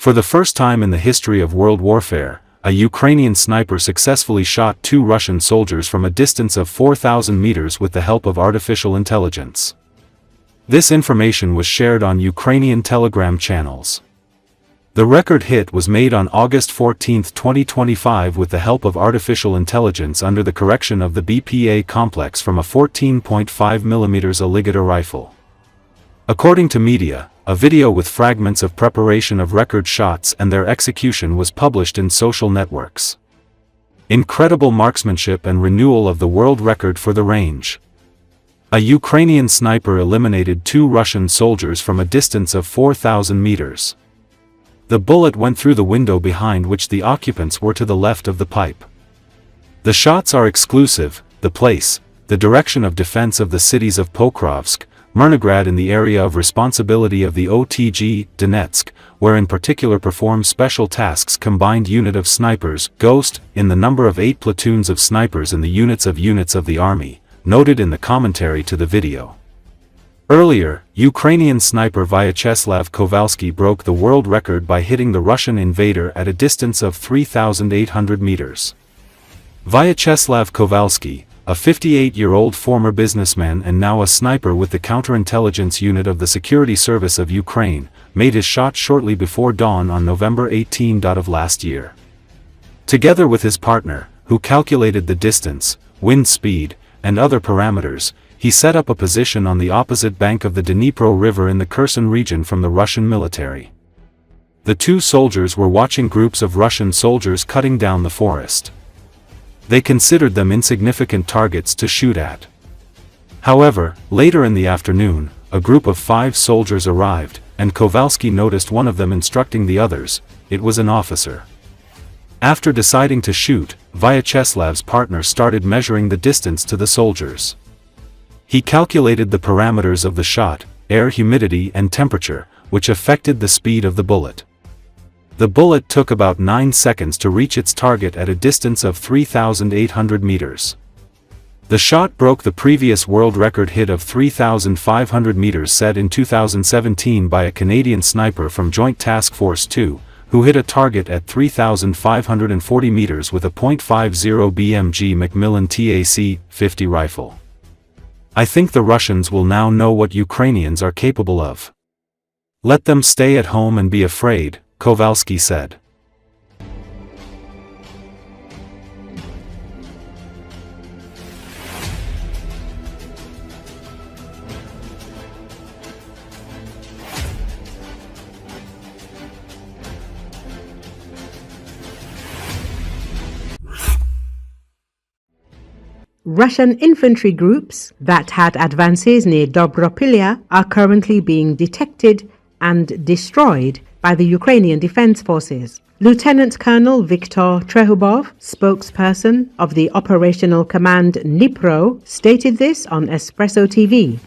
For the first time in the history of world warfare, a Ukrainian sniper successfully shot 2 Russian soldiers from a distance of 4,000 meters with the help of artificial intelligence. This information was shared on Ukrainian Telegram channels. The record hit was made on August 14, 2025 with the help of artificial intelligence under the correction of the BPA complex from a 14.5mm Aligator rifle. According to media, a video with fragments of preparation of record shots and their execution was published in social networks. Incredible marksmanship and renewal of the world record for the range. A Ukrainian sniper eliminated 2 Russian soldiers from a distance of 4,000 meters. The bullet went through the window behind which the occupants were to the left of the pipe. The shots are exclusive, the place, the direction of defense of the cities of Pokrovsk, Mirnograd in the area of responsibility of the OTG, Donetsk, where in particular perform special tasks combined unit of snipers, Ghost, in the number of 8 platoons of snipers in the units of the army, noted in the commentary to the video. Earlier, Ukrainian sniper Vyacheslav Kovalsky broke the world record by hitting the Russian invader at a distance of 3,800 meters. Vyacheslav Kovalsky, a 58-year-old former businessman and now a sniper with the counterintelligence unit of the Security Service of Ukraine, made his shot shortly before dawn on November 18 of last year. Together with his partner, who calculated the distance, wind speed, and other parameters, he set up a position on the opposite bank of the Dnipro River in the Kherson region from the Russian military. The 2 soldiers were watching groups of Russian soldiers cutting down the forest. They considered them insignificant targets to shoot at. However, later in the afternoon, a group of 5 soldiers arrived, and Kovalsky noticed one of them instructing the others. It was an officer. After deciding to shoot, Vyacheslav's partner started measuring the distance to the soldiers. He calculated the parameters of the shot, air humidity and temperature, which affected the speed of the bullet. The bullet took about 9 seconds to reach its target at a distance of 3,800 meters. The shot broke the previous world record hit of 3,500 meters set in 2017 by a Canadian sniper from Joint Task Force 2, who hit a target at 3,540 meters with a .50 BMG Macmillan TAC-50 rifle. I think the Russians will now know what Ukrainians are capable of. Let them stay at home and be afraid, Kovalsky said. Russian infantry groups that had advances near Dobropilya are currently being detected and destroyed by the Ukrainian Defense Forces. Lieutenant Colonel Viktor Trehubov, spokesperson of the Operational Command Dnipro, stated this on Espresso TV.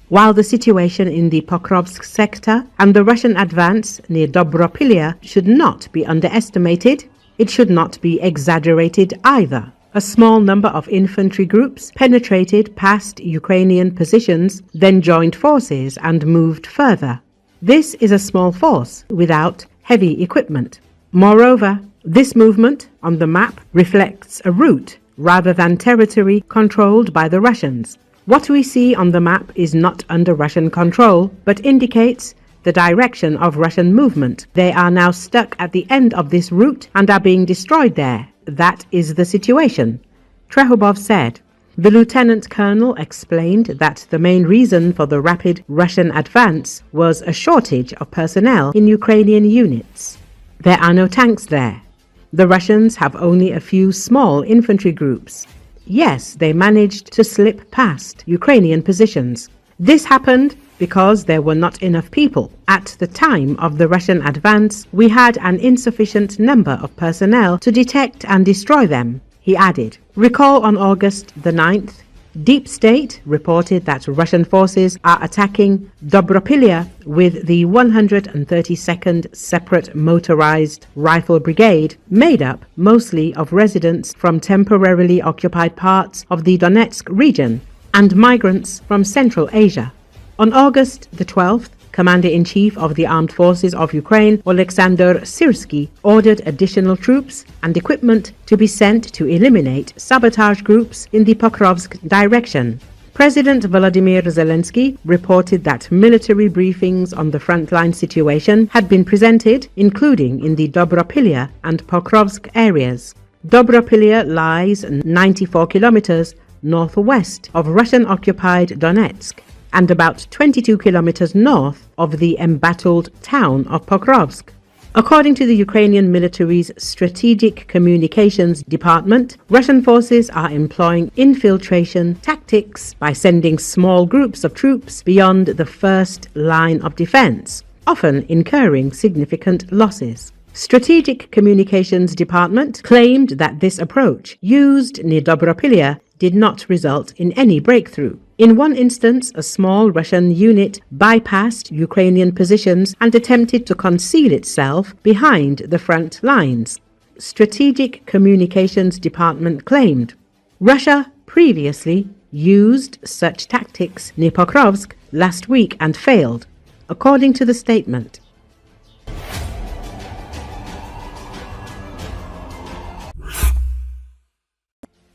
While the situation in the Pokrovsk sector and the Russian advance near Dobropilya should not be underestimated, it should not be exaggerated either. A small number of infantry groups penetrated past Ukrainian positions, then joined forces and moved further. This is a small force without heavy equipment. Moreover, this movement on the map reflects a route rather than territory controlled by the Russians. What we see on the map is not under Russian control, but indicates the direction of Russian movement. They are now stuck at the end of this route and are being destroyed there. That is the situation, Trehubov said. The lieutenant colonel explained that the main reason for the rapid Russian advance was a shortage of personnel in Ukrainian units. There are no tanks there. The Russians have only a few small infantry groups. Yes, they managed to slip past Ukrainian positions. This happened because there were not enough people. At the time of the Russian advance, we had an insufficient number of personnel to detect and destroy them, he added. Recall on August the 9th, Deep State reported that Russian forces are attacking Dobropilya with the 132nd Separate Motorized Rifle Brigade, made up mostly of residents from temporarily occupied parts of the Donetsk region and migrants from Central Asia. On August the 12th, Commander-in-Chief of the Armed Forces of Ukraine, Oleksandr Syrsky, ordered additional troops and equipment to be sent to eliminate sabotage groups in the Pokrovsk direction. President Volodymyr Zelensky reported that military briefings on the frontline situation had been presented, including in the Dobropilya and Pokrovsk areas. Dobropilya lies 94 kilometers northwest of Russian-occupied Donetsk and about 22 kilometers north of the embattled town of Pokrovsk. According to the Ukrainian military's Strategic Communications Department, Russian forces are employing infiltration tactics by sending small groups of troops beyond the first line of defense, often incurring significant losses. Strategic Communications Department claimed that this approach, used near Dobropilya, did not result in any breakthrough. In one instance, a small Russian unit bypassed Ukrainian positions and attempted to conceal itself behind the front lines. Strategic Communications Department claimed Russia previously used such tactics near Pokrovsk last week and failed, according to the statement.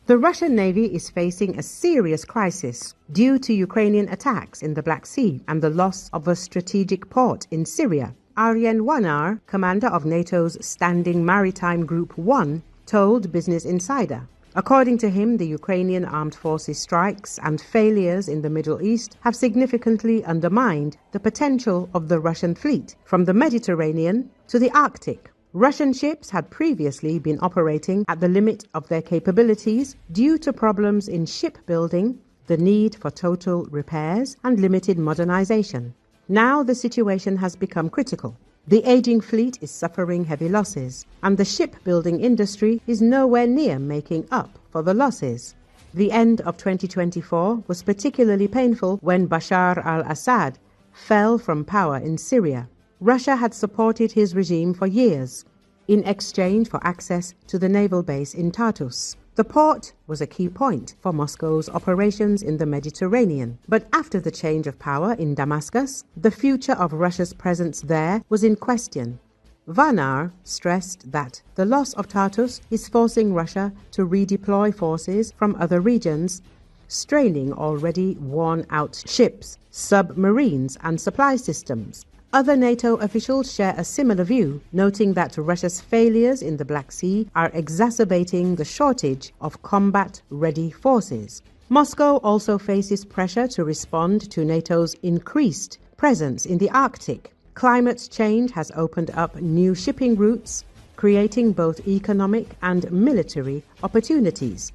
The Russian Navy is facing a serious crisis due to Ukrainian attacks in the Black Sea and the loss of a strategic port in Syria. Arjen Wanar, commander of NATO's Standing Maritime Group 1, told Business Insider. According to him, the Ukrainian armed forces strikes and failures in the Middle East have significantly undermined the potential of the Russian fleet from the Mediterranean to the Arctic. Russian ships had previously been operating at the limit of their capabilities due to problems in shipbuilding, the need for total repairs, and limited modernization. Now the situation has become critical. The aging fleet is suffering heavy losses, and the shipbuilding industry is nowhere near making up for the losses. The end of 2024 was particularly painful when Bashar al-Assad fell from power in Syria. Russia had supported his regime for years in exchange for access to the naval base in Tartus. The port was a key point for Moscow's operations in the Mediterranean. But after the change of power in Damascus, the future of Russia's presence there was in question. Vanar stressed that the loss of Tartus is forcing Russia to redeploy forces from other regions, straining already worn-out ships, submarines, and supply systems. Other NATO officials share a similar view, noting that Russia's failures in the Black Sea are exacerbating the shortage of combat-ready forces. Moscow also faces pressure to respond to NATO's increased presence in the Arctic. Climate change has opened up new shipping routes, creating both economic and military opportunities.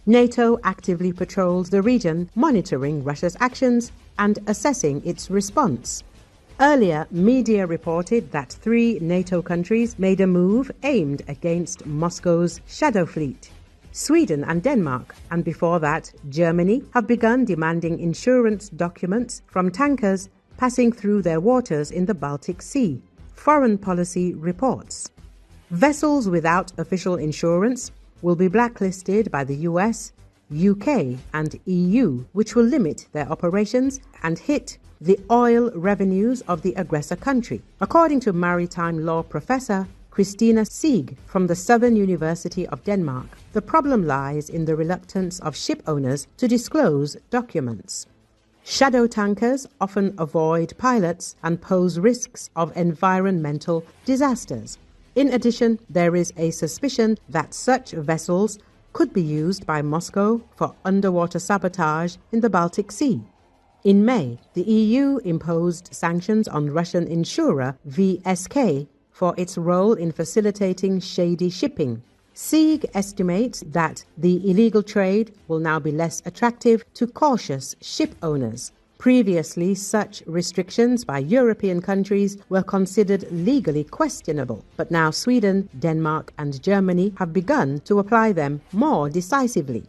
NATO actively patrols the region, monitoring Russia's actions and assessing its response. Earlier, media reported that 3 NATO countries made a move aimed against Moscow's shadow fleet. Sweden and Denmark, and before that, Germany, have begun demanding insurance documents from tankers passing through their waters in the Baltic Sea, Foreign Policy reports. Vessels without official insurance will be blacklisted by the US, UK, and EU, which will limit their operations and hit the oil revenues of the aggressor country, according to maritime law professor Christina Sieg from the Southern University of Denmark. The problem lies in the reluctance of ship owners to disclose documents. Shadow tankers often avoid pilots and pose risks of environmental disasters. In addition, there is a suspicion that such vessels could be used by Moscow for underwater sabotage in the Baltic Sea. In May, the EU imposed sanctions on Russian insurer VSK for its role in facilitating shady shipping. Sieg estimates that the illegal trade will now be less attractive to cautious ship owners. Previously, such restrictions by European countries were considered legally questionable, but now Sweden, Denmark, and Germany have begun to apply them more decisively.